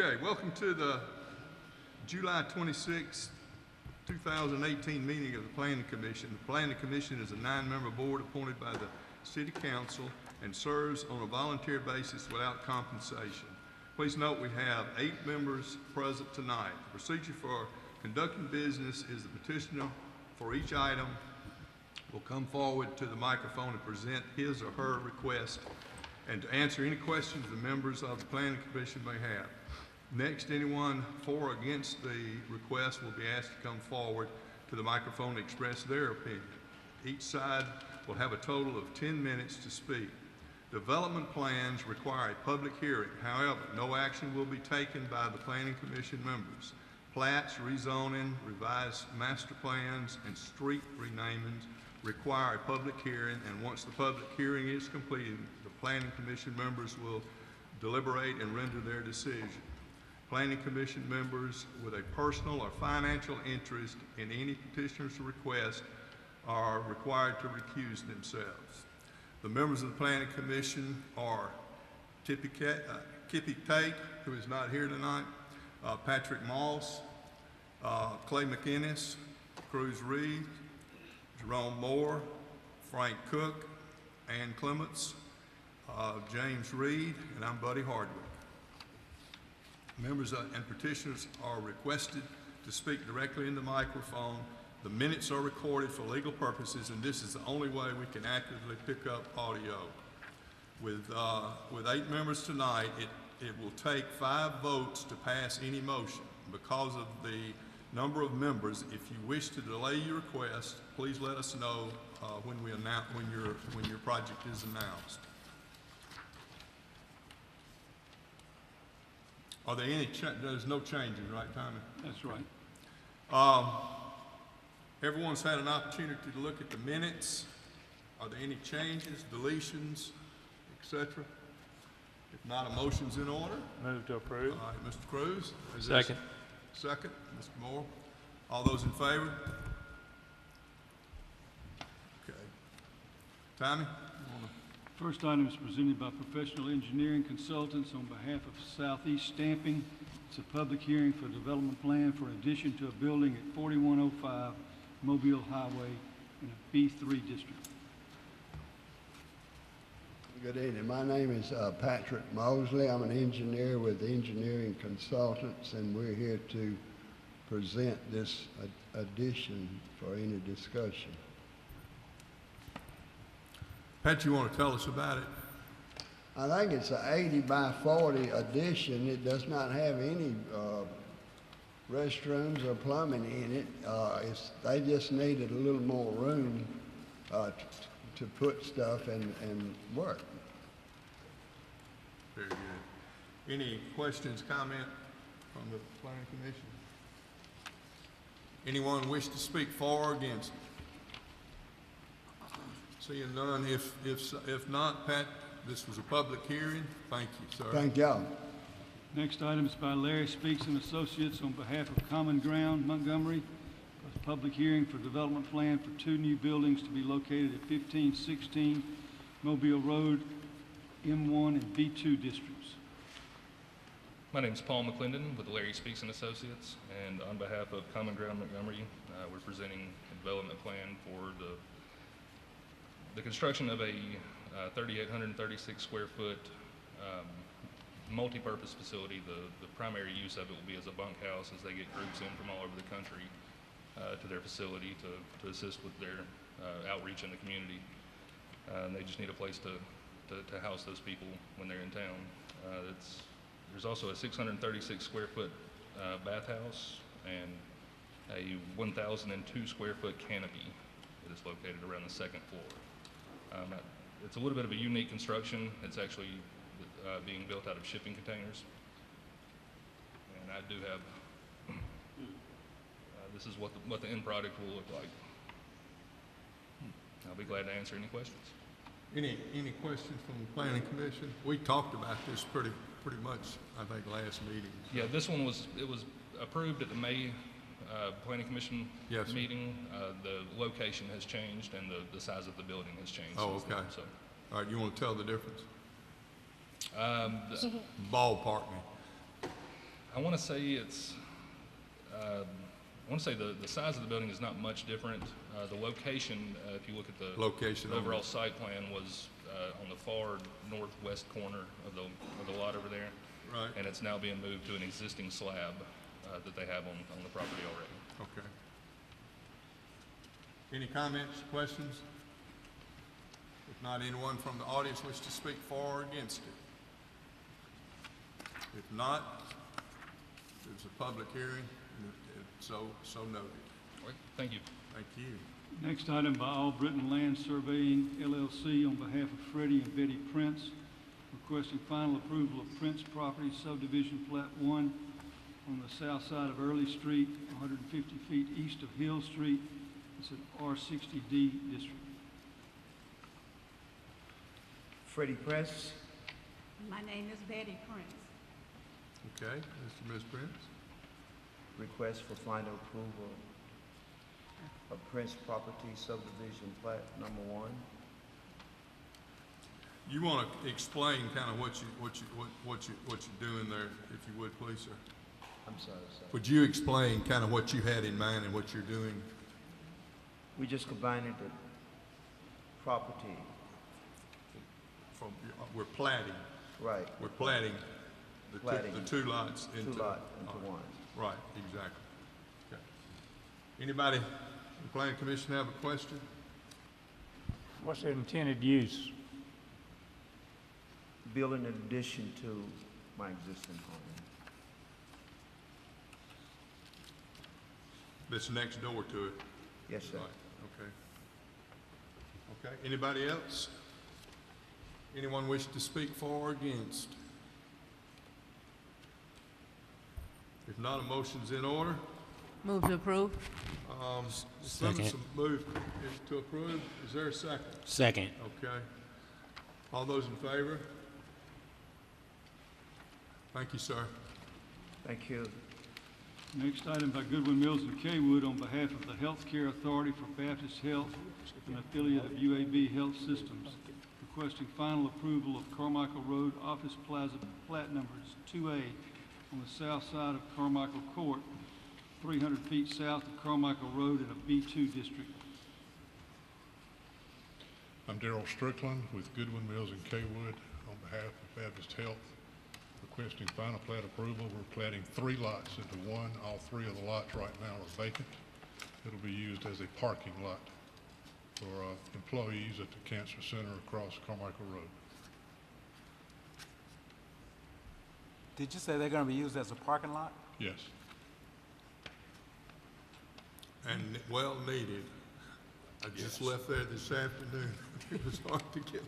Okay, welcome to the July 26, 2018 meeting of the Planning Commission. The Planning Commission is a 9-member board appointed by the City Council and serves on a volunteer basis without compensation. Please note we have 8 members present tonight. The procedure for conducting business is the petitioner for each item will come forward to the microphone and present his or her request and to answer any questions the members of the Planning Commission may have. Next, anyone for or against the request will be asked to come forward to the microphone to express their opinion. Each side will have a total of 10 minutes to speak. Development plans require a public hearing. However, no action will be taken by the Planning Commission members. Plats, rezoning, revised master plans, and street renamings require a public hearing, and once the public hearing is completed, the Planning Commission members will deliberate and render their decision. Planning Commission members with a personal or financial interest in any petitioner's request are required to recuse themselves. The members of the Planning Commission are Kippy Tate, who is not here tonight, Patrick Moss, Clay McInnes, Cruz Reed, Jerome Moore, Frank Cook, Ann Clements, James Reed, and I'm Buddy Hardwick. Members and petitioners are requested to speak directly in the microphone. The minutes are recorded for legal purposes, and this is the only way we can actively pick up audio. With 8 members tonight, it will take 5 votes to pass any motion. Because of the number of members, if you wish to delay your request, please let us know when your project is announced. Are there any? There's no changes, right, Tommy? That's right. Everyone's had an opportunity to look at the minutes. Are there any changes, deletions, etc.? If not, a motion's in order. Move to approve. All right, Mr. Cruz. Second. Second, Mr. Moore. All those in favor? Okay. Tommy? First item is presented by Professional Engineering Consultants on behalf of Southeast Stamping. It's a public hearing for a development plan for addition to a building at 4105 Mobile Highway in a B3 district. Good evening. My name is Patrick Mosley. I'm an engineer with Engineering Consultants, and we're here to present this addition for any discussion. Pat, you want to tell us about it? I think it's an 80 by 40 addition. It does not have any restrooms or plumbing in it. They just needed a little more room to put stuff and work. Very good. Any questions, comment from the Planning Commission? Anyone wish to speak for or against? Seeing none, if not, Pat, this was a public hearing. Thank you, sir. Thank y'all. Next item is by Larry Speaks and Associates on behalf of Common Ground, Montgomery. A public hearing for development plan for 2 new buildings to be located at 1516 Mobile Road, M1 and B2 districts. My name is Paul McClendon with Larry Speaks and Associates, and on behalf of Common Ground Montgomery, we're presenting a development plan for the construction of a 3,836 square foot multi-purpose facility. The primary use of it will be as a bunkhouse as they get groups in from all over the country to their facility to assist with their outreach in the community. And they just need a place to house those people when they're in town. There's also a 636 square foot bathhouse and a 1,002 square foot canopy that is located around the 2nd floor. It's a little bit of a unique construction. It's actually being built out of shipping containers. And I do have, this is what the end product will look like. I'll be glad to answer any questions. Any questions from the Planning Commission? We talked about this pretty much, I think, last meeting. Yeah, this one was approved at the May Planning Commission meeting. The location has changed and the size of the building has changed. Oh, okay. Then, so. All right, you want to tell the difference? Ballpark me. I want to say it's, I want to say the size of the building is not much different. The location, if you look at the Location the only. overall site plan was on the far northwest corner of the lot over there. Right. And it's now being moved to an existing slab that they have on the property already. Okay. Any comments, questions? If not, anyone from the audience wish to speak for or against it? If not, there's a public hearing, and so noted. All right, thank you. Thank you. Next item by All Britain Land Surveying LLC on behalf of Freddie and Betty Prince, requesting final approval of Prince Property Subdivision Plat 1 on the south side of Early Street, 150 feet east of Hill Street. It's an R60D district. Freddie Press. My name is Betty Prince. Okay, Mr. and Ms. Prince? Request for final approval of Prince Property Subdivision Plat Number 1. You want to explain kind of what you're doing there, if you would, please, sir? I'm sorry, sir. Would you explain kind of what you had in mind and what you're doing? We just combined the property, From, we're platting. right, We're platting the Platting. the two lots into. two lot into all right. one. Right, exactly. Okay. Anybody in the planning commission have a question? What's the intended use? Building in addition to my existing home. That's next door to it. Yes, sir. Right, okay. Okay, anybody else? Anyone wish to speak for or against? If not, a motion's in order. Move to approve. Simmons moved to approve. Is there a second? Second. Okay. All those in favor? Thank you, sir. Thank you. Next item by Goodwin Mills and Kaywood on behalf of the Healthcare Authority for Baptist Health, an affiliate of UAB Health Systems, requesting final approval of Carmichael Road Office Plaza plat numbers 2A on the south side of Carmichael Court, 300 feet south of Carmichael Road in a B2 district. I'm Darrell Strickland with Goodwin Mills and Kaywood on behalf of Baptist Health, requesting final plat approval. We're platting 3 lots into one. All 3 of the lots right now are vacant. It'll be used as a parking lot for employees at the Cancer Center across Carmichael Road. Did you say they're going to be used as a parking lot? Yes. And well needed. I just left there this afternoon. It was hard to get.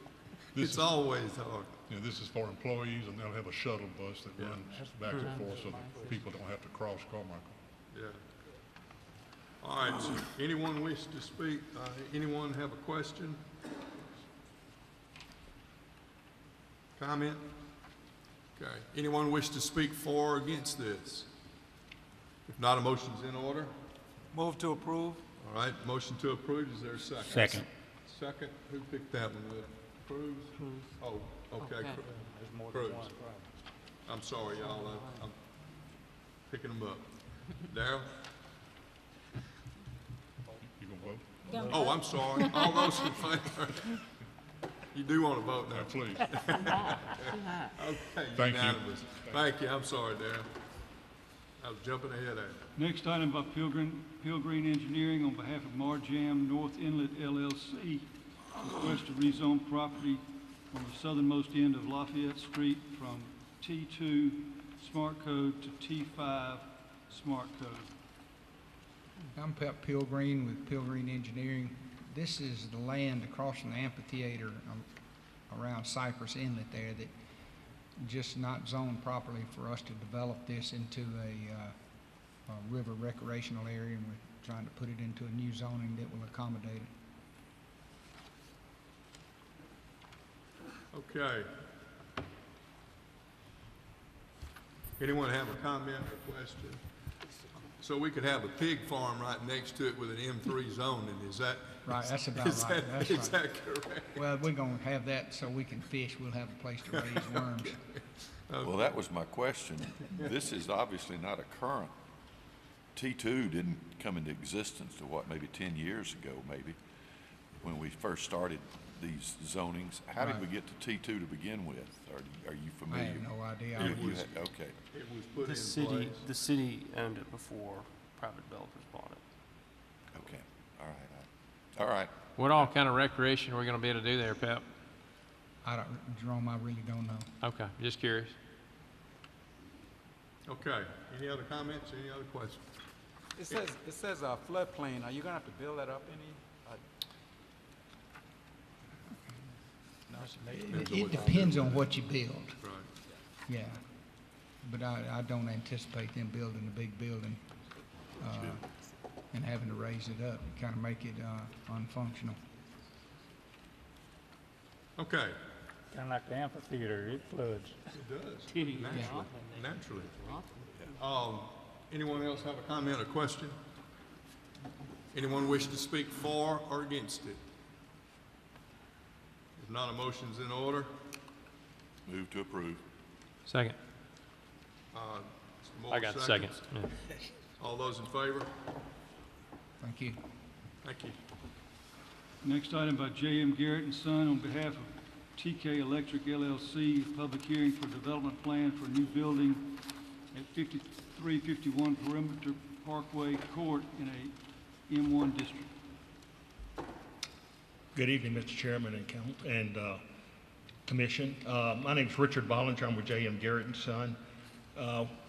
It's always hard. You know, this is for employees, and they'll have a shuttle bus that runs back and forth so that people don't have to cross Carmichael. Yeah. All right, so anyone wish to speak? Anyone have a question? Comment? Okay. Anyone wish to speak for or against this? If not, a motion's in order. Move to approve. All right, motion to approve. Is there a second? Second. Second. Who picked that one up? Approves? Oh, okay. Approves. I'm sorry, y'all. I'm picking them up. Darrell? You gonna vote? Oh, I'm sorry. All those in favor? You do want to vote now? Now, please. Okay, Thank you. unanimous. Thank you. I'm sorry, Darrell. I was jumping ahead of you. Next item by Pilgrim Engineering on behalf of Marjam North Inlet LLC, request to rezone property on the southernmost end of Lafayette Street from T2 Smart Code to T5 Smart Code. I'm Pep Pilgreen with Pilgreen Engineering. This is the land across from the amphitheater around Cypress Inlet there that just not zoned properly for us to develop this into a river recreational area, and we're trying to put it into a new zoning that will accommodate it. Okay. Anyone have a comment or question? So we could have a pig farm right next to it with an M3 zoning, is that? Right, that's about is right. that- That's is right. that correct? Well, we're gonna have that so we can fish. We'll have a place to raise worms. Well, that was my question. This is obviously not a current. T2 didn't come into existence to what, maybe 10 years ago, maybe, when we first started these zonings. How did we get to T2 to begin with? Are you I familiar? have no idea. Okay. It was put The in city, place. the city owned it before private developers bought it. Okay. All right. All right. What all kind of recreation are we gonna be able to do there, Pep? I don't, Jerome, I really don't know. Okay, just curious. Okay, any other comments, any other questions? It says floodplain. Are you gonna have to build that up any? It depends on what you build, Right. yeah. But I don't anticipate them building a big building, and having to raise it up, kind of make it, unfunctional. Okay, Kind of like the amphitheater, it floods. it does, naturally. Anyone else have a comment or question? Anyone wish to speak for or against it? If not, a motion's in order. Move to approve. Second. Mr. Moore I got the second. seconds. Yeah. All those in favor? Thank you. Thank you. Next item by J.M. Garrett and Son on behalf of TK Electric LLC, public hearing for development plan for a new building at 5351 Perimeter Parkway Court in a M1 district. Good evening, Mr. Chairman and Commission. My name is Richard Bollinger. I'm with J.M. Garrett and Son.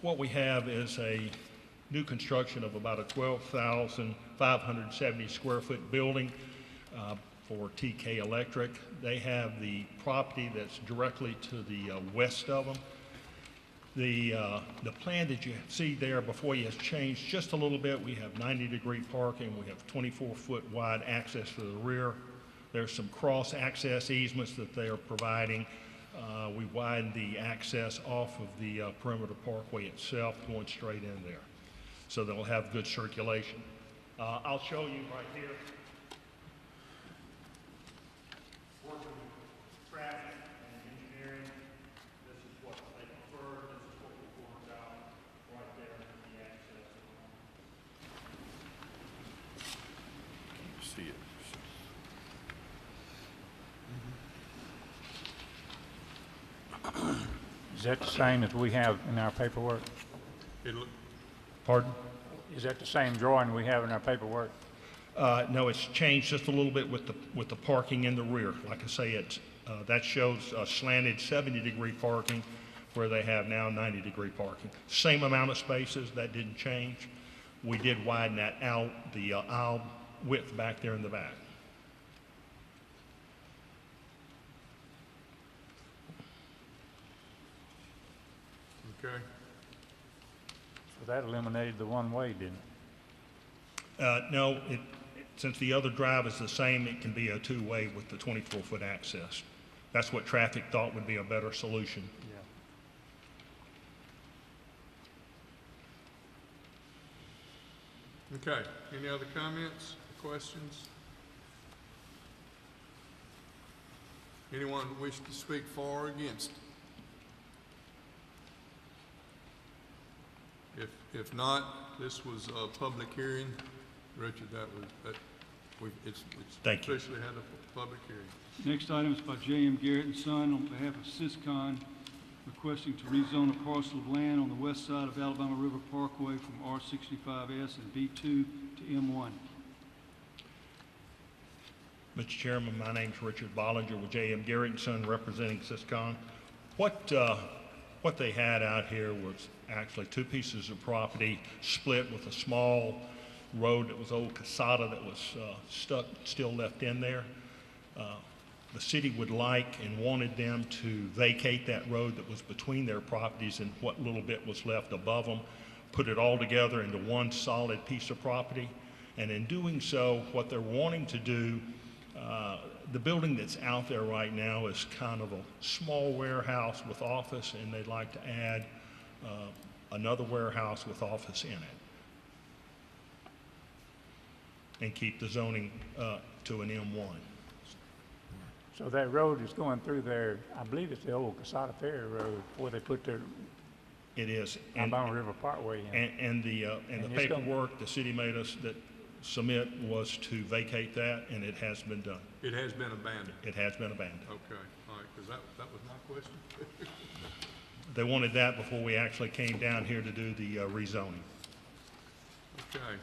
What we have is a new construction of about a 12,570 square foot building for TK Electric. They have the property that's directly to the west of them. The plan that you see there before you has changed just a little bit. We have 90-degree parking. We have 24-foot wide access to the rear. There's some cross-access easements that they are providing. We widened the access off of the perimeter parkway itself, going straight in there. So they'll have good circulation. I'll show you right here. Working with traffic and engineering, this is what they prefer. This is what we worked out right there at the access. Can you see it? Is that the same as we have in our paperwork? Pardon? Is that the same drawing we have in our paperwork? No, it's changed just a little bit with the parking in the rear. Like I say, that shows slanted 70-degree parking where they have now 90-degree parking. Same amount of spaces, that didn't change. We did widen that out, the aisle width back there in the back. Okay. So that eliminated the one-way, didn't it? No, since the other drive is the same, it can be a two-way with the 24-foot access. That's what traffic thought would be a better solution. Okay, any other comments, questions? Anyone wish to speak for or against? If not, this was a public hearing. Richard, it's Thank you. officially had a public hearing. Next item is by J.M. Garrett and Son on behalf of Syscon, requesting to rezone a parcel of land on the west side of Alabama River Parkway from R65S and B2 to M1. Mr. Chairman, my name's Richard Bollinger with J.M. Garrett and Son representing Syscon. What they had out here was actually two pieces of property split with a small road that was old Casada that was still left in there. The city would like and wanted them to vacate that road that was between their properties and what little bit was left above them, put it all together into one solid piece of property. And in doing so, what they're wanting to do, the building that's out there right now is kind of a small warehouse with office, and they'd like to add another warehouse with office in it and keep the zoning to an M1. So that road is going through there, I believe it's the old Casada Ferry Road, where they put their It is. Alabama River Parkway in. And the And it's gonna- paperwork the city made us that submit was to vacate that, and it has been done. It has been abandoned. It has been abandoned. Okay, all right, because that was my question. They wanted that before we actually came down here to do the rezoning. Okay.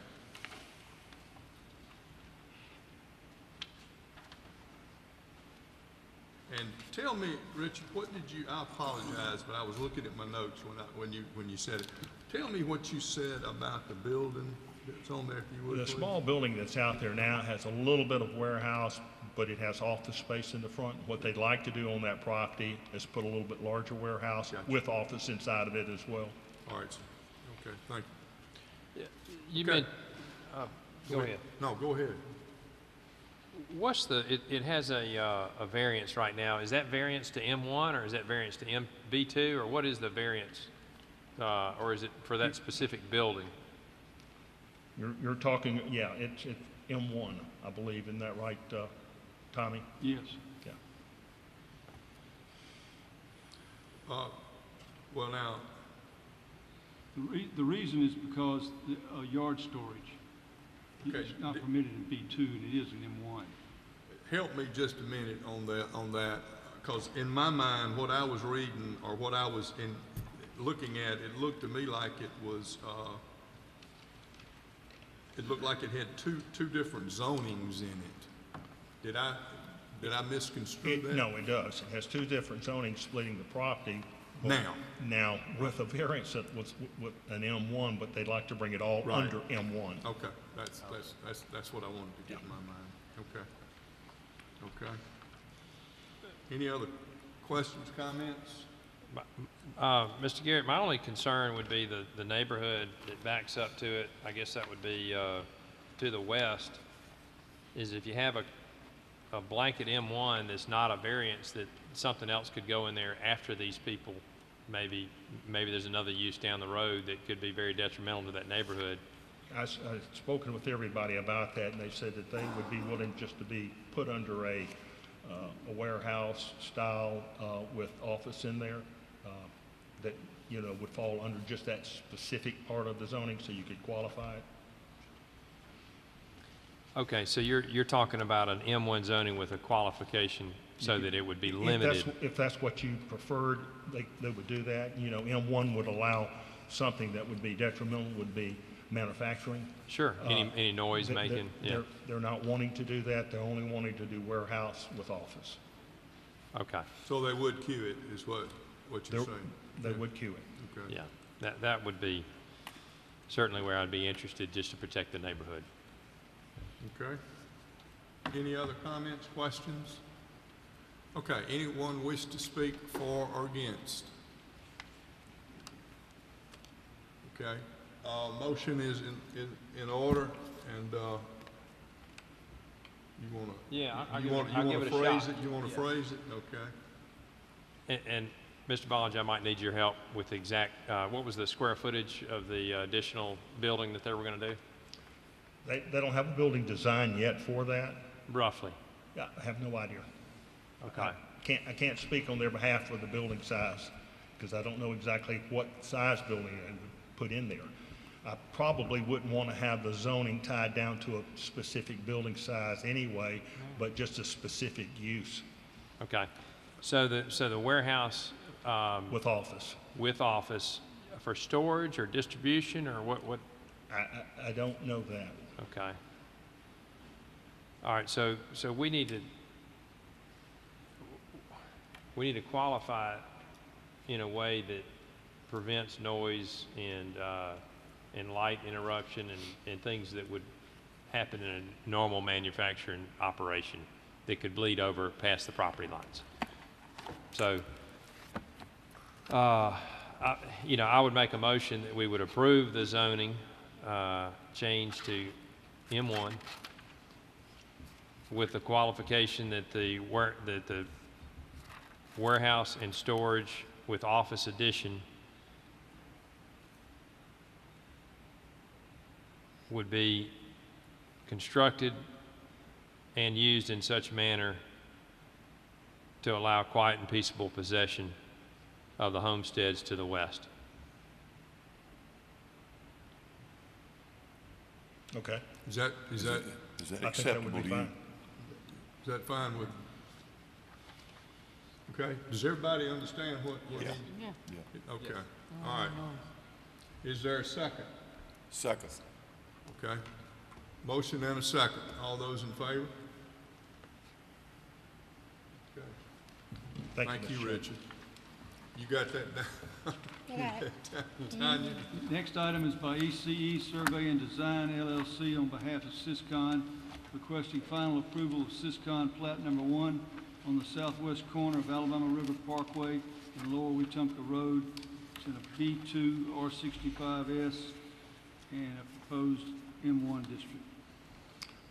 And tell me, Richard, what did you, I apologize, but I was looking at my notes when you said it. Tell me what you said about the building that's on there, if you would, The please. small building that's out there now has a little bit of warehouse, but it has office space in the front. What they'd like to do on that property is put a little bit larger warehouse Gotcha. with office inside of it as well. All right, sir. Okay, thank you. You Okay. meant, go ahead. No, go ahead. What's it has a variance right now. Is that variance to M1 or is that variance to B2 or what is the variance? Or is it for that specific building? You're talking, yeah, it's M1, I believe. Isn't that right, Tommy? Yes. Yeah. Well, now, The reason is because yard storage Okay. is not permitted in B2 and it is in M1. help me just a minute on that, because in my mind, what I was reading or what I was looking at, it looked to me like it was, it looked like it had two different zonings in it. Did I misconstrue that? No, it does. It has two different zonings splitting the property. Now, with a variance that was with an M1, but they'd like to bring it all Right. under M1. Okay, that's what I wanted to get in my mind. Okay. Okay. Any other questions, comments? Mr. Garrett, my only concern would be the neighborhood that backs up to it. I guess that would be to the west. Is if you have a blanket M1 that's not a variance, that something else could go in there after these people. Maybe there's another use down the road that could be very detrimental to that neighborhood. I've spoken with everybody about that, and they said that they would be willing just to be put under a warehouse style with office in there that, you know, would fall under just that specific part of the zoning, so you could qualify it. Okay, so you're talking about an M1 zoning with a qualification so that it would be limited. If that's what you preferred, they would do that. You know, M1 would allow something that would be detrimental, would be manufacturing. Sure, any noise making, yeah. They're not wanting to do that. They're only wanting to do warehouse with office. Okay, So they would queue it, is what you're saying? They would queue it. Okay. yeah, that would be certainly where I'd be interested, just to protect the neighborhood. Okay. Any other comments, questions? Okay, anyone wish to speak for or against? Okay, motion is in order, and you wanna? Yeah, I'll you give it- wanna- I'll you give wanna it a phrase shot. it? You wanna Yeah. phrase it? Okay. And Mr. Bollage, I might need your help with the exact, what was the square footage of the additional building that they were going to do? They don't have a building design yet for that. Roughly. Yeah, I have no idea. Okay. I can't speak on their behalf for the building size, because I don't know exactly what size building they would put in there. I probably wouldn't want to have the zoning tied down to a specific building size anyway, but just a specific use Okay. So the warehouse with office. with office for storage or distribution or what? I don't know that. Okay. All right, so we need to qualify it in a way that prevents noise and light interruption and things that would happen in a normal manufacturing operation that could bleed over past the property lines. So, I would make a motion that we would approve the zoning change to M1 with the qualification that the warehouse and storage with office addition would be constructed and used in such manner to allow quiet and peaceable possession of the homesteads to the west. Okay. Is that Is that I think that would acceptable be to you? fine. Is that fine with? Okay, does everybody understand what Yeah. he? Yeah. Yeah. Okay, all right. Is there a second? Second. Okay. Motion and a second. All those in favor? Okay. Thank Thank Mr. you, Chairman. Richard. You got that down? I got it. Tanya? Next item is by ECE Survey and Design LLC on behalf of Syscon, requesting final approval of Syscon Plat Number 1 on the southwest corner of Alabama River Parkway and Lower Wetumpka Road. It's in a B2 R65S and a proposed M1 district.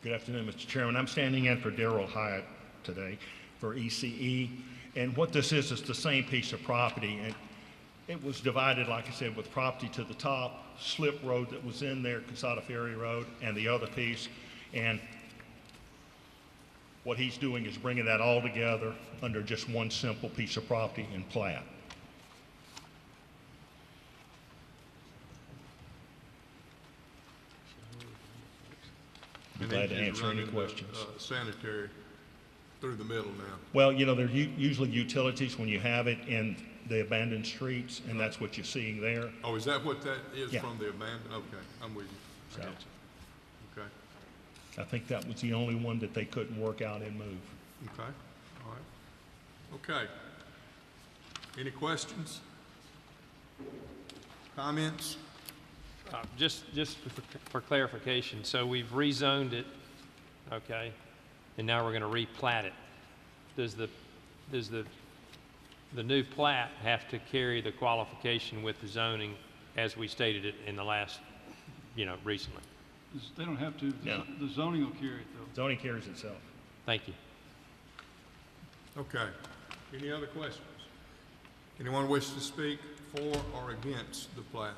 Good afternoon, Mr. Chairman. I'm standing in for Darrell Hyatt today for ECE. And what this is the same piece of property. And it was divided, like I said, with property to the top, slip road that was in there, Casada Ferry Road, and the other piece. And what he's doing is bringing that all together under just one simple piece of property in plat. Be And glad they to just answer any running the, questions. Sanitary through the middle now. Well, you know, they're usually utilities when you have it in the abandoned streets, and that's what you're seeing there. Oh, is that what that is Yeah. from the abandoned? Okay, I'm with you. So- I got you. Okay, I think that was the only one that they couldn't work out and move. okay, all right. Okay. Any questions? Comments? Just for clarification, so we've rezoned it, okay, and now we're going to replat it. Does the new plat have to carry the qualification with the zoning as we stated it in the last, recently? They don't have to. No. The zoning will carry it, though. Zoning carries itself. Thank you. Okay. Any other questions? Anyone wish to speak for or against the plat?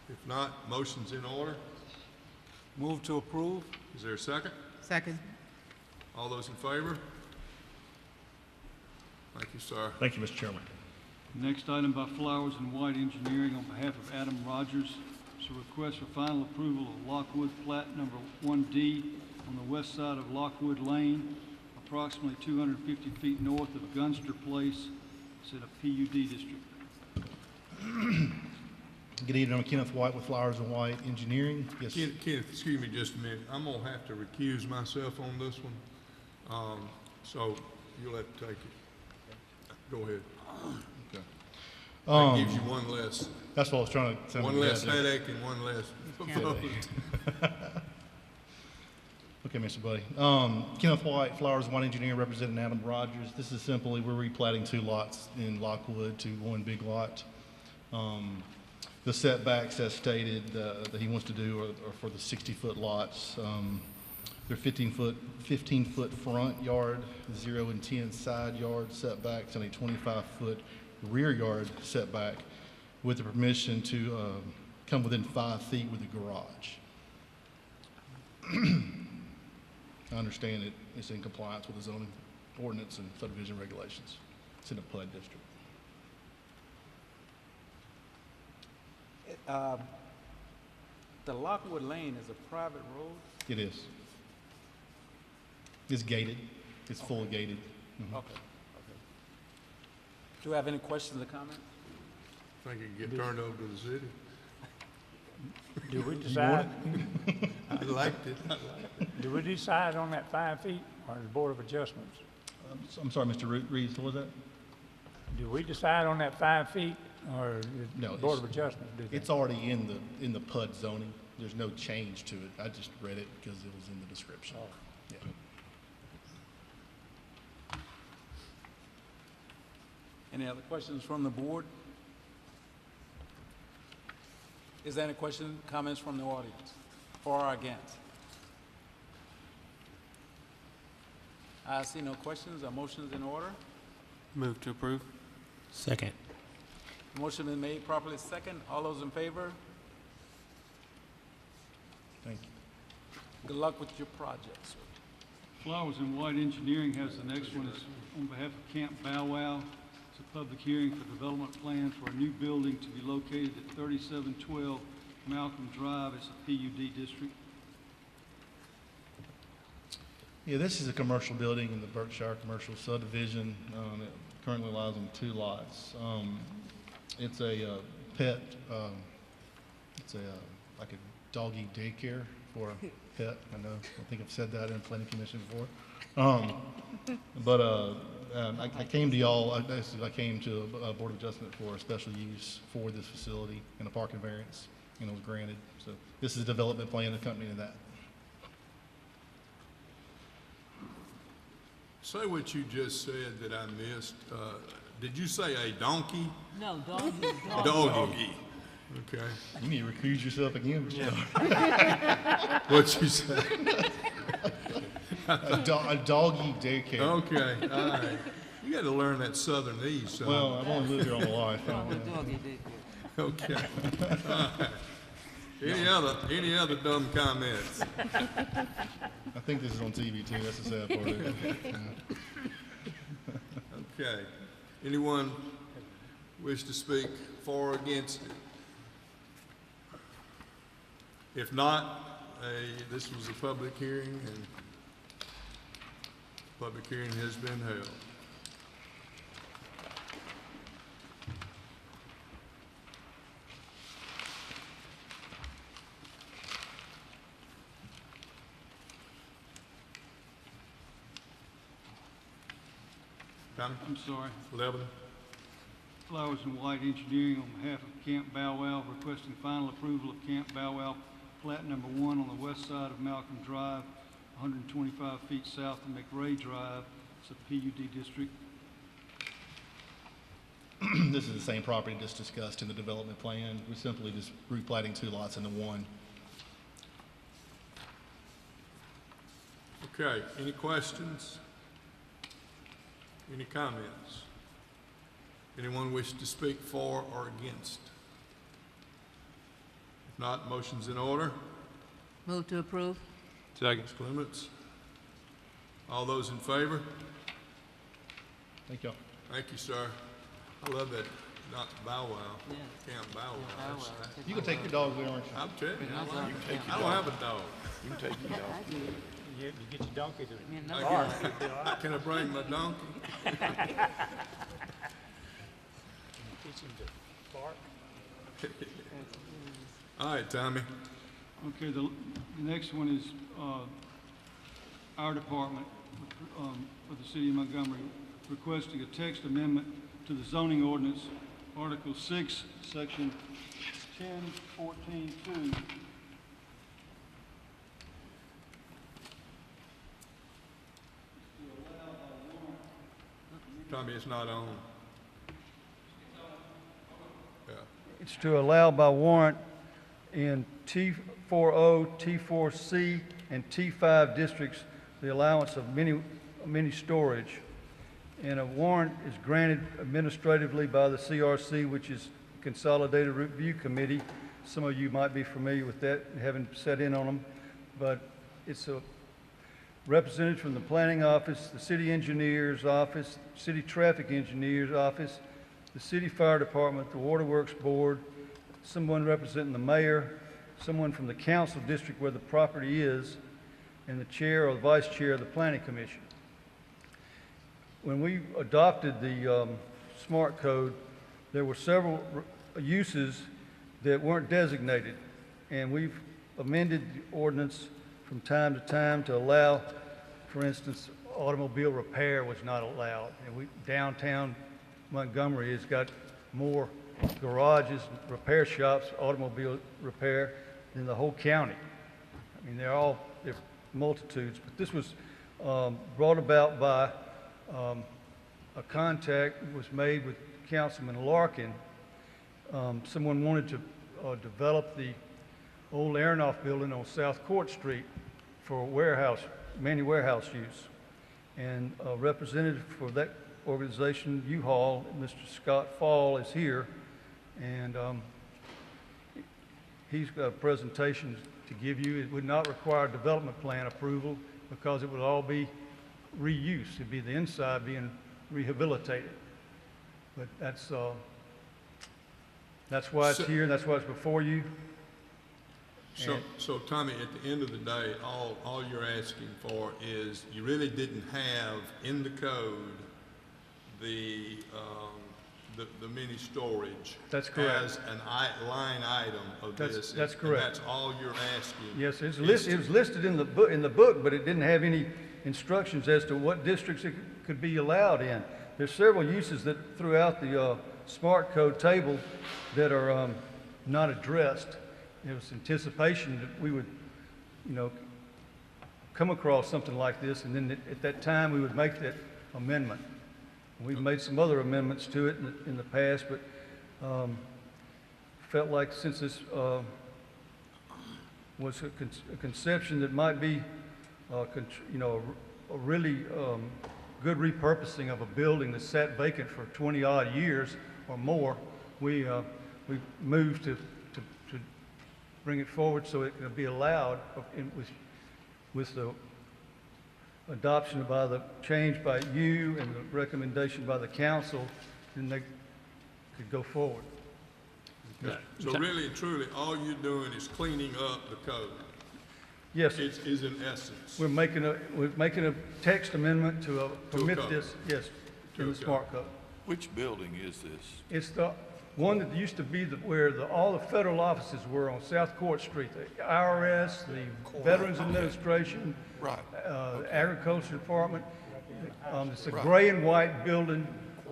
If not, motion's in order. Move to approve? Is there a second? Second. All those in favor? Thank you, sir. Thank you, Mr. Chairman. Next item by Flowers and White Engineering on behalf of Adam Rogers. It's a request for final approval of Lockwood Plat Number 1D on the west side of Lockwood Lane, approximately 250 feet north of Gunster Place. It's in a PUD district. Good evening, I'm Kenneth White with Flowers and White Engineering. Yes. Kenneth, excuse me just a minute. I'm gonna have to recuse myself on this one. So you'll have to take it. Go ahead. Okay. That gives you one less, That's what I was trying to. one less headache and one less vote. Okay, Mr. Buddy. Kenneth White, Flowers and White Engineering, representing Adam Rogers. This is simply, we're replatting two lots in Lockwood to one big lot. The setbacks, as stated, that he wants to do are for the 60-foot lots. They're 15-foot front yard, 0 and 10 side yard setbacks, and a 25-foot rear yard setback with the permission to come within 5 feet with a garage. I understand it's in compliance with the zoning ordinance and subdivision regulations. It's in a PUD district. The Lockwood Lane is a private road? It is. It's gated. It's fully gated. Mhm. Okay. Do you have any questions or comments? Think it can get turned over to the city. Do we decide, I liked it. do we decide on that 5 feet or the Board of Adjustments? I'm sorry, Mr. Reeves, what was that? Do we decide on that 5 feet or No, the Board of Adjustments do that? It's already in the PUD zoning. There's no change to it. I just read it because it was in the description. Oh. Yeah. Any other questions from the board? Is there any questions, comments from the audience, for or against? I see no questions. Are motions in order? Move to approve. Second. Motion is made properly second. All those in favor? Thank you. Good luck with your project, sir. Flowers and White Engineering has the next one. It's on behalf of Camp Bow Wow. It's a public hearing for development plan for a new building to be located at 3712 Malcolm Drive. It's a PUD district. Yeah, this is a commercial building in the Berkshire Commercial Subdivision. It currently lies on 2 lots. It's a pet, it's a like a doggy daycare for a pet. I think I've said that in Planning Commission before. I came to y'all, I came to a Board of Adjustment for a special use for this facility and a parking variance, and it was granted. So this is a development plan accompanying that. Say what you just said that I missed. Did you say a donkey? No, doggy. Doggy. Okay. You need to recuse yourself again. What you say? A doggy daycare. Okay, all right. You got to learn that Southernese. Son. Well, I've only lived here all my life. Okay. All right. Any other dumb comments? I think this is on TV too. That's the sad part of it. Okay. Anyone wish to speak for or against it? If not, this was a public hearing, and public hearing has been held. Tommy? I'm sorry. 11. Flowers and White Engineering on behalf of Camp Bow Wow requesting final approval of Camp Bow Wow plat number 1 on the west side of Malcolm Drive, 125 feet south of McRae Drive. It's a PUD district. This is the same property just discussed in the development plan. We're simply just replatting 2 lots into 1. Okay, any questions? Any comments? Anyone wish to speak for or against? If not, motion's in order. Move to approve. Second. Ms. Clements? All those in favor? Thank y'all. Thank you, sir. I love that, not Bow Wow. Yeah. Camp Bow Wow. Bow Wow. You can take your dog with you, aren't you? I'm telling you, That's all. I don't have a dog. You can take your dog. You get your donkey to Me and I no- can- Can I bring my donkey? teach him to bark. All right, Tommy. Okay, the next one is our department for the city of Montgomery requesting a text amendment to the zoning ordinance, Article 6, Section 1014-2. Tommy, it's not on. Yeah. It's to allow by warrant in T40, T4C, and T5 districts the allowance of mini storage. And a warrant is granted administratively by the CRC, which is Consolidated Review Committee. Some of you might be familiar with that, having sat in on them. But it's a representative from the planning office, the city engineer's office, city traffic engineer's office, the city fire department, the waterworks board, someone representing the mayor, someone from the council district where the property is, and the chair or the vice chair of the planning commission. When we adopted the SMART code, there were several uses that weren't designated, and we've amended the ordinance from time to time to allow, for instance, automobile repair was not allowed. And downtown Montgomery has got more garages, repair shops, automobile repair than the whole county. I mean, they're multitudes, but this was brought about by a contact was made with Councilman Larkin. Someone wanted to develop the old Aronoff building on South Court Street for many warehouse use. And a representative for that organization, U-Haul, Mr. Scott Fall, is here, and he's got a presentation to give you. It would not require development plan approval, because it will all be reused. It'd be the inside being rehabilitated. But that's why it's here, and that's why it's before you. So Tommy, at the end of the day, all you're asking for is, you really didn't have in the code the mini storage. That's correct. As an line item of this. That's and correct. that's all you're asking. Yes, it was listed in the book, but it didn't have any instructions as to what districts it could be allowed in. There's several uses that throughout the smart code table that are not addressed. It was anticipation that we would, come across something like this, and then at that time we would make that amendment. We've made some other amendments to it in the past, but felt like since this was a conception that might be, a really good repurposing of a building that sat vacant for 20-odd years or more, we moved to bring it forward so it can be allowed with the adoption by the change by you and the recommendation by the council, then they could go forward. So really and truly, all you're doing is cleaning up the code. Yes. Is in essence. We're making a text amendment to permit this, yes, in the smart code. Which building is this? It's the one that used to be where all the federal offices were on South Court Street, the IRS, the Veterans Administration, right. The Agriculture Department. It's a gray and white building.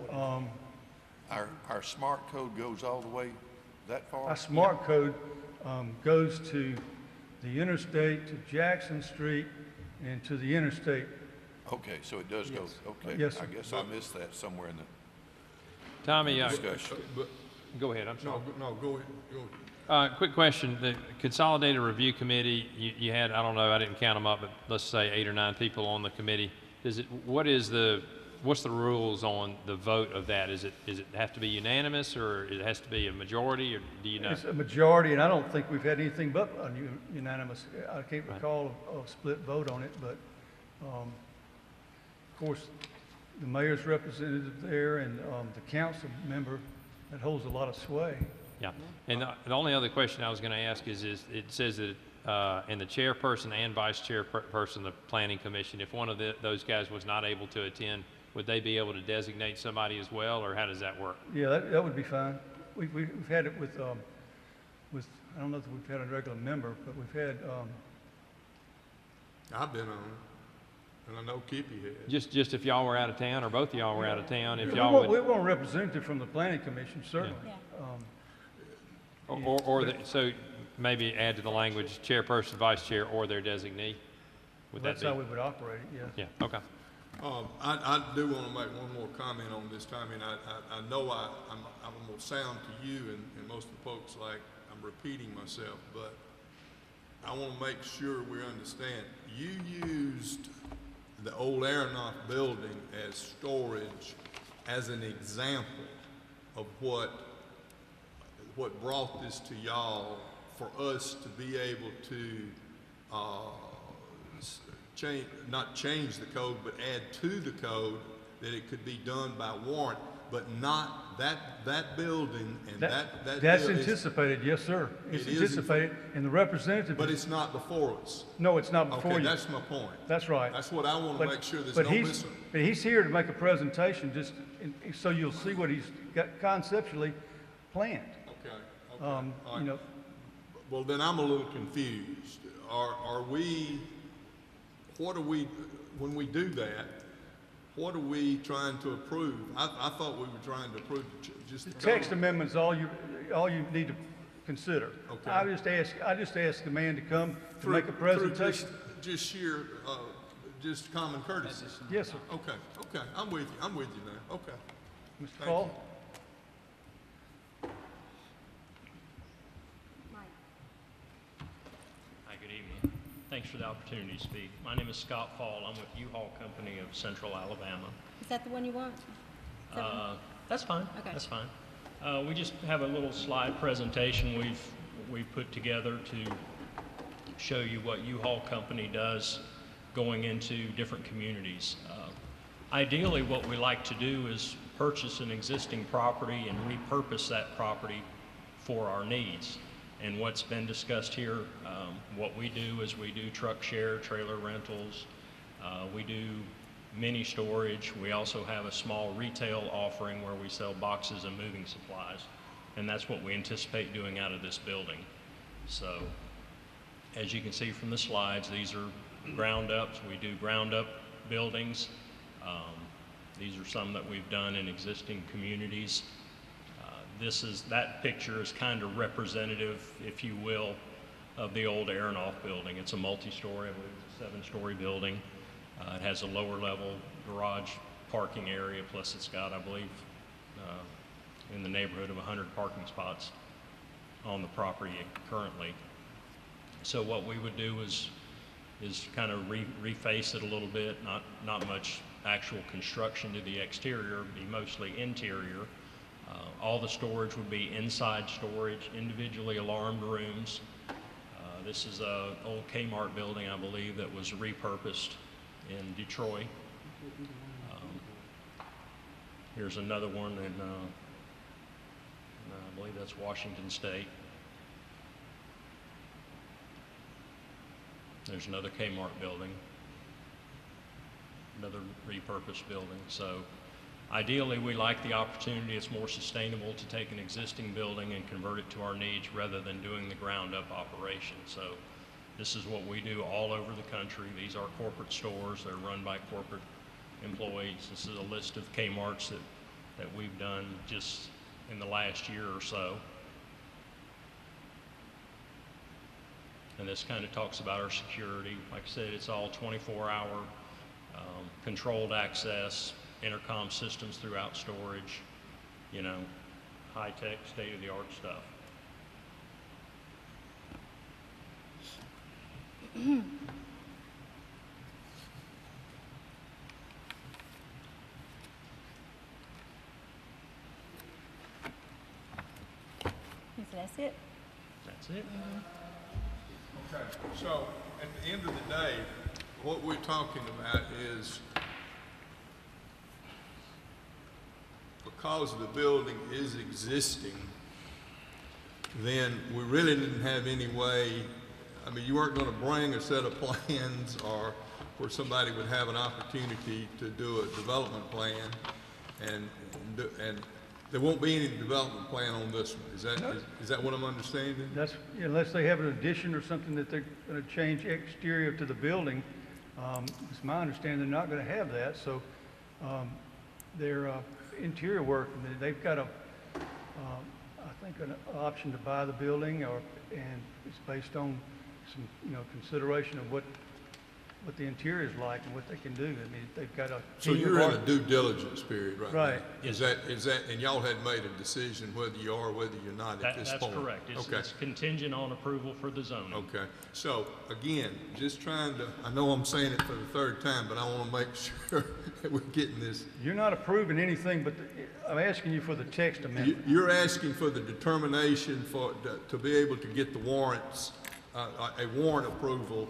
Our smart code goes all the way that far? Our smart code goes to the interstate, to Jackson Street, and to the interstate. Okay, so it does go, okay. Yes, sir. I guess I missed that somewhere in the Tommy, discussion. go ahead, I'm sorry. No, go ahead. Quick question, the Consolidated Review Committee, you had, I don't know, I didn't count them up, but let's say 8 or 9 people on the committee. What's the rules on the vote of that? Is it have to be unanimous, or it has to be a majority, or do you know? It's a majority, and I don't think we've had anything but unanimous. I can't recall a split vote on it, but of course, the mayor's representative there and the council member, that holds a lot of sway. Yeah, and the only other question I was going to ask is it says that and the chairperson and vice chairperson of the planning commission, if one of those guys was not able to attend, would they be able to designate somebody as well, or how does that work? Yeah, that would be fine. We've had it with I don't know if we've had a regular member, but we've had. I've been on it, and I know Kippy has. Just if y'all were out of town, or both of y'all were out of town, if we y'all want, would. We want a representative from the planning commission, certainly. Yeah. So maybe add to the language chairperson, vice chair, or their designee. That's how we would operate it. Yes. Yeah. Okay. I do want to make one more comment on this, Tommy, and I know I'm going to sound to you and most of the folks like I'm repeating myself, but I want to make sure we understand. You used the old Aeronaut building as storage as an example of what brought this to y'all for us to be able to not change the code, but add to the code that it could be done by warrant, but not that building and that That's bill anticipated, yes, sir. It's anticipated, and the representative. But it's not before us. No, it's not before you. Okay, that's my point. That's right. That's what I want to make sure there's no missing. But he's here to make a presentation, so you'll see what he's got conceptually planned. Okay. All right. Well, then I'm a little confused. When we do that, what are we trying to approve? I thought we were trying to approve just the text amendments. All you need to consider. Okay. I just asked the man to come to make a presentation. Just sheer, just common courtesy. Yes, sir. Okay. I'm with you now. Okay. Mr. Paul. Hi, good evening. Thanks for the opportunity to speak. My name is Scott Fall. I'm with U-Haul Company of Central Alabama. Is that the one you want? That's fine. Okay. That's fine. We just have a little slide presentation we've put together to show you what U-Haul Company does going into different communities. Ideally, what we like to do is purchase an existing property and repurpose that property for our needs. And what's been discussed here, what we do is we do truck share, trailer rentals, we do mini storage. We also have a small retail offering where we sell boxes and moving supplies. And that's what we anticipate doing out of this building. So, as you can see from the slides, these are ground ups. We do ground up buildings. These are some that we've done in existing communities. That picture is kind of representative, if you will, of the old Aronoff building. It's a multi-story, I believe it's a 7-story building. It has a lower level garage parking area, plus it's got, I believe, in the neighborhood of 100 parking spots on the property currently. So what we would do is kind of reface it a little bit, not much actual construction to the exterior, be mostly interior. All the storage would be inside storage, individually alarmed rooms. This is an old Kmart building, I believe, that was repurposed in Detroit. Here's another one in, I believe that's Washington State. There's another Kmart building, another repurposed building. So ideally, we like the opportunity. It's more sustainable to take an existing building and convert it to our needs rather than doing the ground up operation. So this is what we do all over the country. These are corporate stores. They're run by corporate employees. This is a list of Kmarts that we've done just in the last year or so. And this kind of talks about our security. Like I said, it's all 24-hour controlled access, intercom systems throughout storage, you know, high-tech, state-of-the-art stuff. That's it? That's it. Okay, so at the end of the day, what we're talking about is because the building is existing, then we really didn't have any way, I mean, you weren't going to bring a set of plans or where somebody would have an opportunity to do a development plan, and there won't be any development plan on this one. Is that what I'm understanding? That's, unless they have an addition or something that they're going to change exterior to the building. It's my understanding they're not going to have that. So their interior work, they've got I think an option to buy the building, and it's based on some consideration of what the interior is like and what they can do. I mean, they've got a. So you're in a due diligence period right now? Right. Is that, and y'all hadn't made a decision whether you are or whether you're not at this point? That's correct. Okay. It's contingent on approval for the zoning. Okay. So again, just trying to, I know I'm saying it for the third time, but I want to make sure that we're getting this. You're not approving anything, but I'm asking you for the text amendment. You're asking for the determination to be able to get the warrants, a warrant approval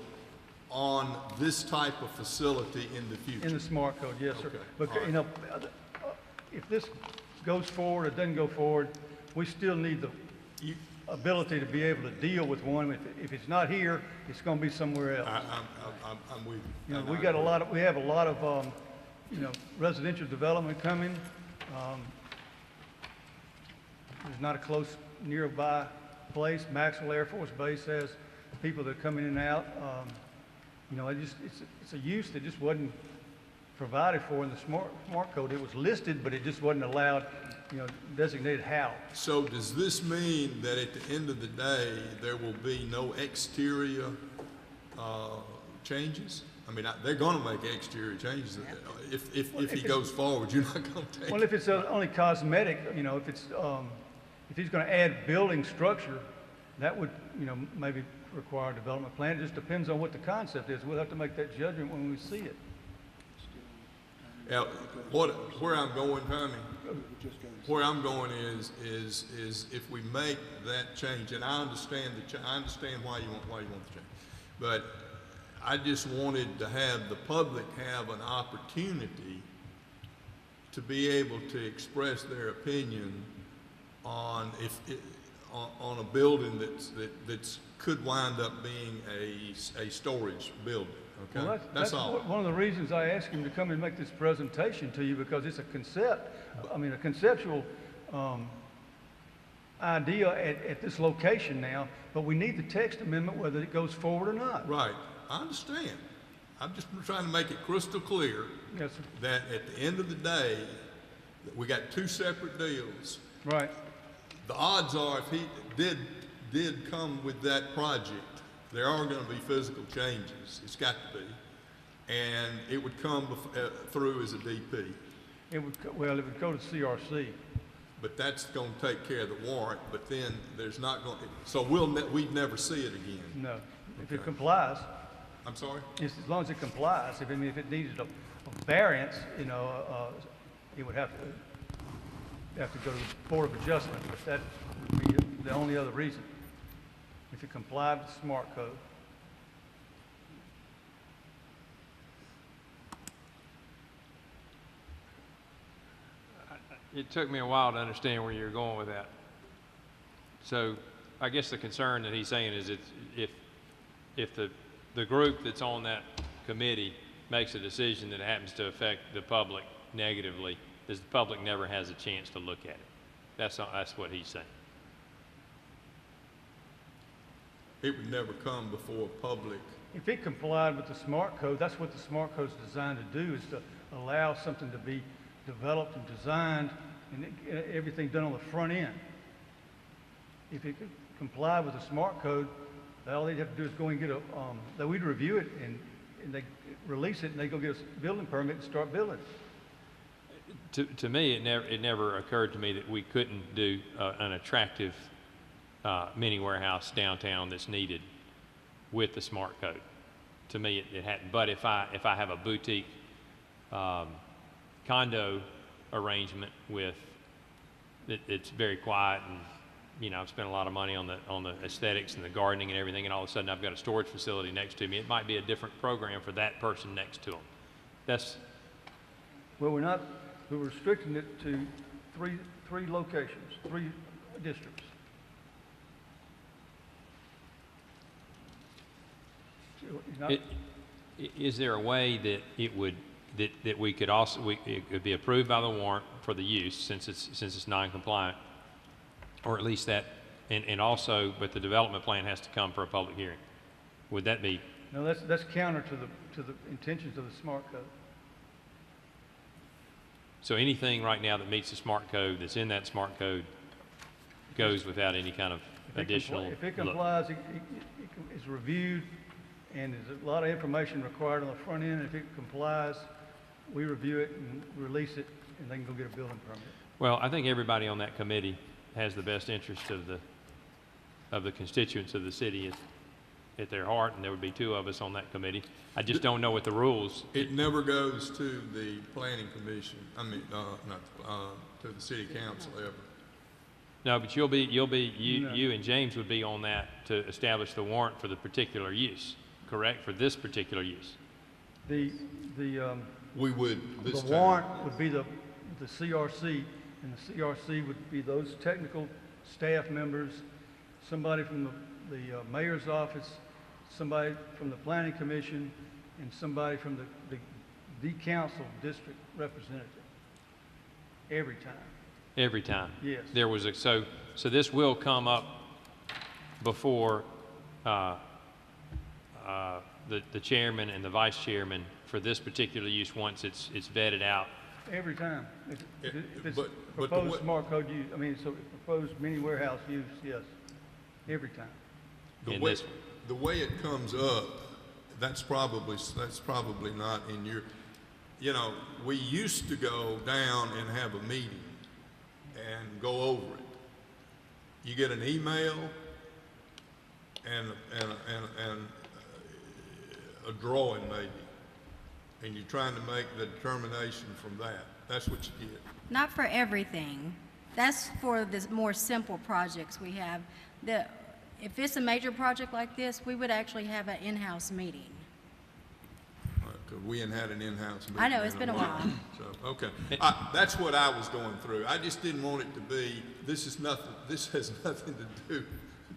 on this type of facility in the future? In the smart code, yes, sir. Okay. But, All right. if this goes forward or doesn't go forward, we still need the ability to be able to deal with one. If it's not here, it's going to be somewhere else. I'm with you. We have a lot of, residential development coming. There's not a close nearby place. Maxwell Air Force Base has people that come in and out. It's a use that just wasn't provided for in the smart code. It was listed, but it just wasn't allowed, designated how. So does this mean that at the end of the day, there will be no exterior changes? I mean, they're going to make exterior changes. If he goes forward, you're not going to take. Well, if it's only cosmetic, if he's going to add building structure, that would, maybe require a development plan. It just depends on what the concept is. We'll have to make that judgment when we see it. Now, where I'm going, Tommy, where I'm going is if we make that change, and I understand why you want the change, but I just wanted to have the public have an opportunity to be able to express their opinion on on a building that's could wind up being a storage building. Okay, Well, that's all. One of the reasons I asked him to come and make this presentation to you, because it's a conceptual idea at this location now, but we need the text amendment whether it goes forward or not. Right, I understand. I'm just trying to make it crystal clear Yes, sir. that at the end of the day, that we got two separate deals. Right. The odds are if he did come with that project, there are going to be physical changes. It's got to be. And it would come through as a DP. It would go to CRC. But that's going to take care of the warrant, but then there's not going to, so we'd never see it again. No. If it Okay. complies, I'm sorry? as long as it complies. If it needed a variance, it would have to go to the Board of Adjustment, but that would be the only other reason. If it complied with the smart code. It took me a while to understand where you're going with that. So I guess the concern that he's saying is if the group that's on that committee makes a decision that happens to affect the public negatively, the public never has a chance to look at it. That's what he's saying. It would never come before public. If it complied with the smart code, that's what the smart code is designed to do, is to allow something to be developed and designed and everything done on the front end. If it could comply with the smart code, all they'd have to do is go and get that we'd review it and they release it and they go get a building permit and start building. To me, it never occurred to me that we couldn't do an attractive mini warehouse downtown that's needed with the smart code. To me, it hadn't. But if I have a boutique condo arrangement with it's very quiet and I've spent a lot of money on the aesthetics and the gardening and everything, and all of a sudden I've got a storage facility next to me, it might be a different program for that person next to them. Well, we're restricting it to three locations, 3 districts. Is there a way that that we could it could be approved by the warrant for the use since it's non-compliant, or at least that, and also, but the development plan has to come for a public hearing? Would that be? No, that's counter to the intentions of the smart code. So anything right now that meets the smart code, that's in that smart code, goes without any kind of additional If it complies, it's reviewed, and there's a lot of information required on the front end. If it complies, we review it and release it, and they can go get a building permit. Well, I think everybody on that committee has the best interest of the constituents of the city at their heart, and there would be 2 of us on that committee. I just don't know what the rules. It never goes to the planning commission. I mean, to the city council ever. No, but you and James would be on that to establish the warrant for the particular use, correct? For this particular use. The warrant would be the CRC, and the CRC would be those technical staff members, somebody from the mayor's office, somebody from the planning commission, and somebody from the council district representative. Every time. Every time. Yes. There was so this will come up before the chairman and the vice chairman for this particular use once it's vetted out. Every time. If it's But proposed smart code use, proposed mini warehouse use, yes, every time. The way it comes up, that's probably not in your. We used to go down and have a meeting and go over it. You get an email and a drawing maybe, and you're trying to make the determination from that. That's what you get. Not for everything. That's for the more simple projects we have. If it's a major project like this, we would actually have an in-house meeting 'cause we hadn't had an in-house meeting. I know, it's been a while. So, okay. That's what I was going through. I just didn't want it to be, this has nothing to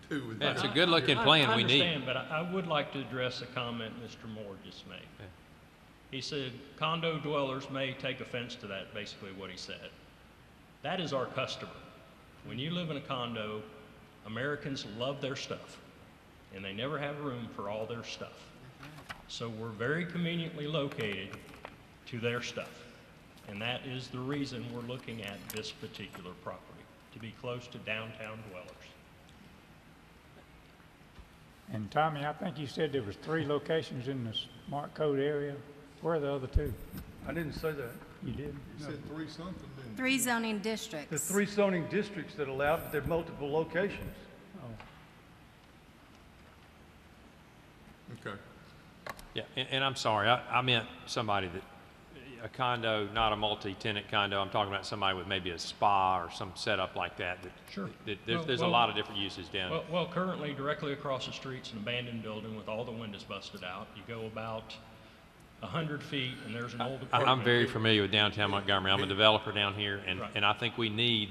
do with Yeah, that. it's a good-looking plan we need. I understand, but I would like to address a comment Mr. Moore just made. Yeah. He said condo dwellers may take offense to that, basically what he said. That is our customer. When you live in a condo, Americans love their stuff, and they never have room for all their stuff. So we're very conveniently located to their stuff, and that is the reason we're looking at this particular property, to be close to downtown dwellers. And Tommy, I think you said there was 3 locations in the smart code area. Where are the other 2? I didn't say that. You did? You said 3 something, didn't you? 3 zoning districts. There's 3 zoning districts that allow, but there are multiple locations. Okay. Yeah, and I'm sorry, I meant somebody that, a condo, not a multi-tenant condo. I'm talking about somebody with maybe a spa or some setup like that. Sure. There's a lot of different uses down there. Well, currently, directly across the street's an abandoned building with all the windows busted out. You go about 100 feet, and there's an old apartment. I'm very familiar with downtown Montgomery. I'm a developer down here, Right. and I think we need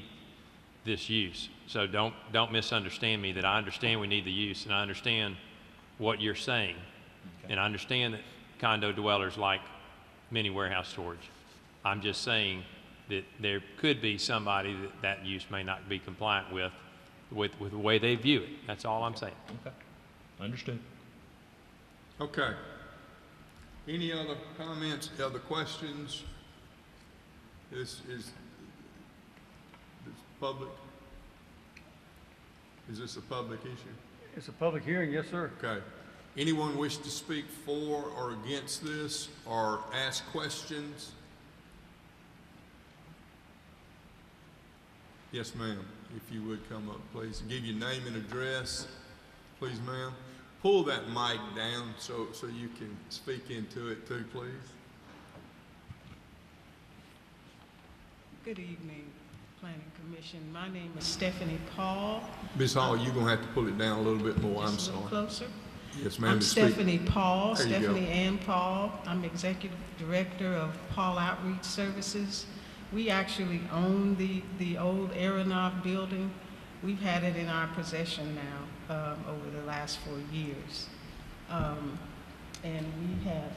this use. So don't misunderstand me, that I understand we need the use, and I understand what you're saying. And I understand that condo dwellers like mini warehouse storage. I'm just saying that there could be somebody that use may not be compliant with the way they view it. That's all I'm saying. Okay, understood. Okay. Any other comments, other questions? This public? Is this a public issue? It's a public hearing, yes, sir. Okay. Anyone wish to speak for or against this or ask questions? Yes, ma'am. If you would come up, please. Give your name and address, please, ma'am. Pull that mic down so you can speak into it too, please. Good evening, Planning Commission. My name is Stephanie Paul. Ms. Hall, you're going to have to pull it down a little bit more. I'm Just a little sorry. closer. Yes, ma'am. I'm to speak. Stephanie Paul, There you go. Stephanie Ann Paul. I'm Executive Director of Paul Outreach Services. We actually own the old Aeronaut building. We've had it in our possession now over the last 4 years. And we have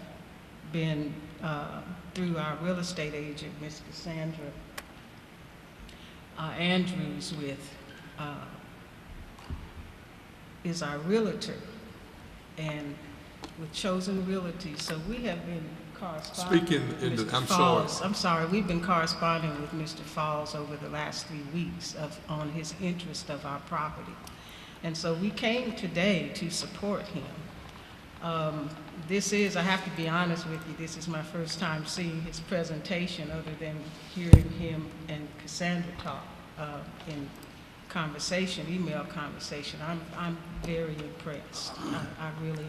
been, through our real estate agent, Ms. Cassandra Andrews is our realtor, and with Chosen Realty. So we have been corresponding Speaking with in the, Mr. I'm Falls. sorry. I'm sorry, we've been corresponding with Mr. Falls over the last 3 weeks on his interest of our property. And so we came today to support him. This is, I have to be honest with you, this is my first time seeing his presentation other than hearing him and Cassandra talk in conversation, email conversation. I'm very impressed. I really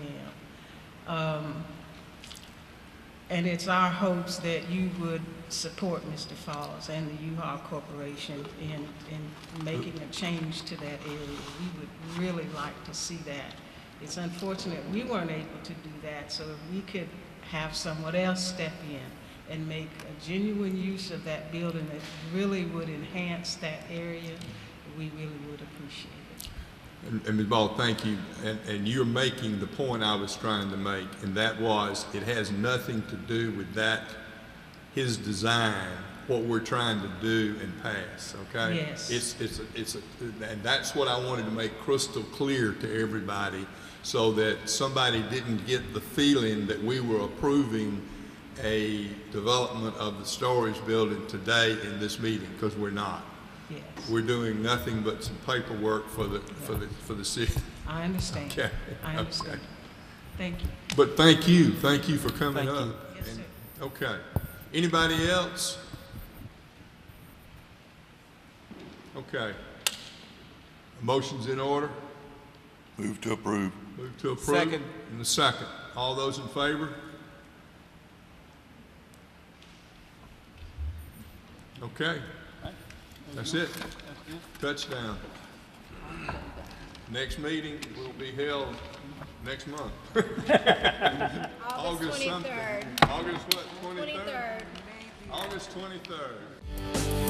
am. And it's our hopes that you would support Mr. Falls and the U-Haul Corporation in making a change to that area. We would really like to see that. It's unfortunate we weren't able to do that, so if we could have someone else step in and make a genuine use of that building that really would enhance that area, we really would appreciate it. And Ms. Ball, thank you. And you're making the point I was trying to make, and that was it has nothing to do with that, his design, what we're trying to do and pass, okay? Yes. And that's what I wanted to make crystal clear to everybody so that somebody didn't get the feeling that we were approving a development of the storage building today in this meeting, because we're not. Yes. We're doing nothing but some paperwork for the city. I understand. Okay. I understand. Okay. Thank you. But thank you for coming Thank up. you. Yes, sir. Okay. Anybody else? Okay. Motion's in order. Move to approve. Move to approve. Second. And the second. All those in favor? Okay. That's it. Touchdown. Next meeting will be held next month. August something. 23rd. August what, 23rd? August 23rd.